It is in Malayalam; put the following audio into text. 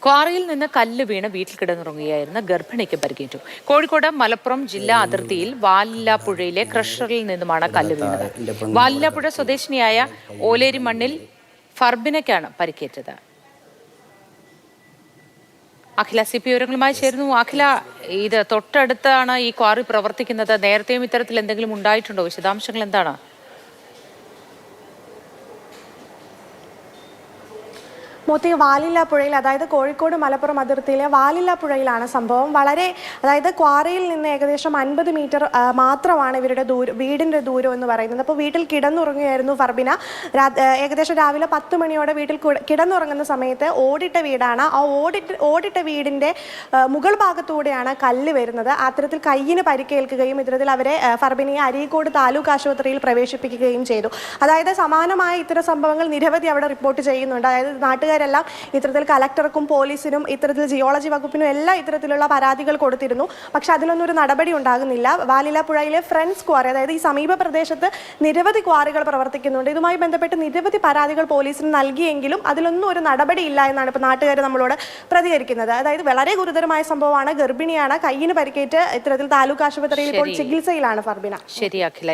ക്വാറിയിൽ നിന്ന് കല്ല് വീണ് വീട്ടിൽ കിടന്നുറങ്ങുകയായിരുന്ന ഗർഭിണിക്ക് പരിക്കേറ്റു. കോഴിക്കോട് മലപ്പുറം ജില്ലാ അതിർത്തിയിൽ വാലില്ലാപ്പുഴയിലെ ക്രഷറിൽ നിന്നുമാണ് കല്ല് വീണത്. വാലില്ലാപ്പുഴ സ്വദേശിനിയായ ഓലേരി മണ്ണിൽ ഫർബിനയ്ക്കാണ് പരിക്കേറ്റത്. അഖില CP വിവരങ്ങളുമായി ചേരുന്നു. അഖില, ഇത് തൊട്ടടുത്താണ് ഈ ക്വാറി പ്രവർത്തിക്കുന്നത്. നേരത്തെയും ഇത്തരത്തിൽ എന്തെങ്കിലും ഉണ്ടായിട്ടുണ്ടോ? വിശദാംശങ്ങൾ എന്താണ്? മോത്തി, വാലില്ലാപ്പുഴയിൽ, അതായത് കോഴിക്കോട് മലപ്പുറം അതിർത്തിയിലെ വാലില്ലാപ്പുഴയിലാണ് സംഭവം. അതായത് ക്വാറിയിൽ നിന്ന് ഏകദേശം 50 മീറ്റർ മാത്രമാണ് ഇവരുടെ വീടിൻ്റെ ദൂരം എന്ന് പറയുന്നത്. അപ്പോൾ വീട്ടിൽ കിടന്നുറങ്ങുകയായിരുന്നു ഫർബിന. ഏകദേശം രാവിലെ 10 മണിയോടെ വീട്ടിൽ കിടന്നുറങ്ങുന്ന സമയത്ത് ഓടിട്ട വീടാണ്. ആ ഓടിട്ട വീടിൻ്റെ മുകൾ ഭാഗത്തൂടെയാണ് കല്ല് വരുന്നത്. അത്തരത്തിൽ കയ്യിന് പരിക്കേൽക്കുകയും ഇത്തരത്തിൽ അവരെ ഫർബിനയെ അരീക്കോട് താലൂക്ക് ആശുപത്രിയിൽ പ്രവേശിപ്പിക്കുകയും ചെയ്തു. അതായത് സമാനമായ ഇത്തരം സംഭവങ്ങൾ നിരവധി അവിടെ റിപ്പോർട്ട് ചെയ്യുന്നുണ്ട്. അതായത് നാട്ടുകാരെല്ലാം ഇത്തരത്തിൽ കലക്ടർക്കും പോലീസിനും ഇത്തരത്തിൽ ജിയോളജി വകുപ്പിനും എല്ലാം ഇത്തരത്തിലുള്ള പരാതികൾ കൊടുത്തിരുന്നു. പക്ഷെ അതിലൊന്നും ഒരു നടപടി ഉണ്ടാകുന്നില്ല. വാലില്ലാപ്പുഴയിലെ ഫ്രണ്ട്സ് ക്വാറി, അതായത് ഈ സമീപ പ്രദേശത്ത് നിരവധി ക്വാറികൾ പ്രവർത്തിക്കുന്നുണ്ട്. ഇതുമായി ബന്ധപ്പെട്ട് നിരവധി പരാതികൾ പോലീസിന് നൽകിയെങ്കിലും അതിലൊന്നും ഒരു നടപടി ഇല്ല എന്നാണ് ഇപ്പോൾ നാട്ടുകാർ നമ്മളോട് പ്രതികരിക്കുന്നത്. അതായത് വളരെ ഗുരുതരമായ സംഭവമാണ്. ഗർഭിണിയാണ്, കയ്യിന് പരിക്കേറ്റ് ഇത്തരത്തിൽ താലൂക്ക് ആശുപത്രിയിൽ ഇപ്പോൾ ചികിത്സയിലാണ് ഫർബിന. ശരി അഖില.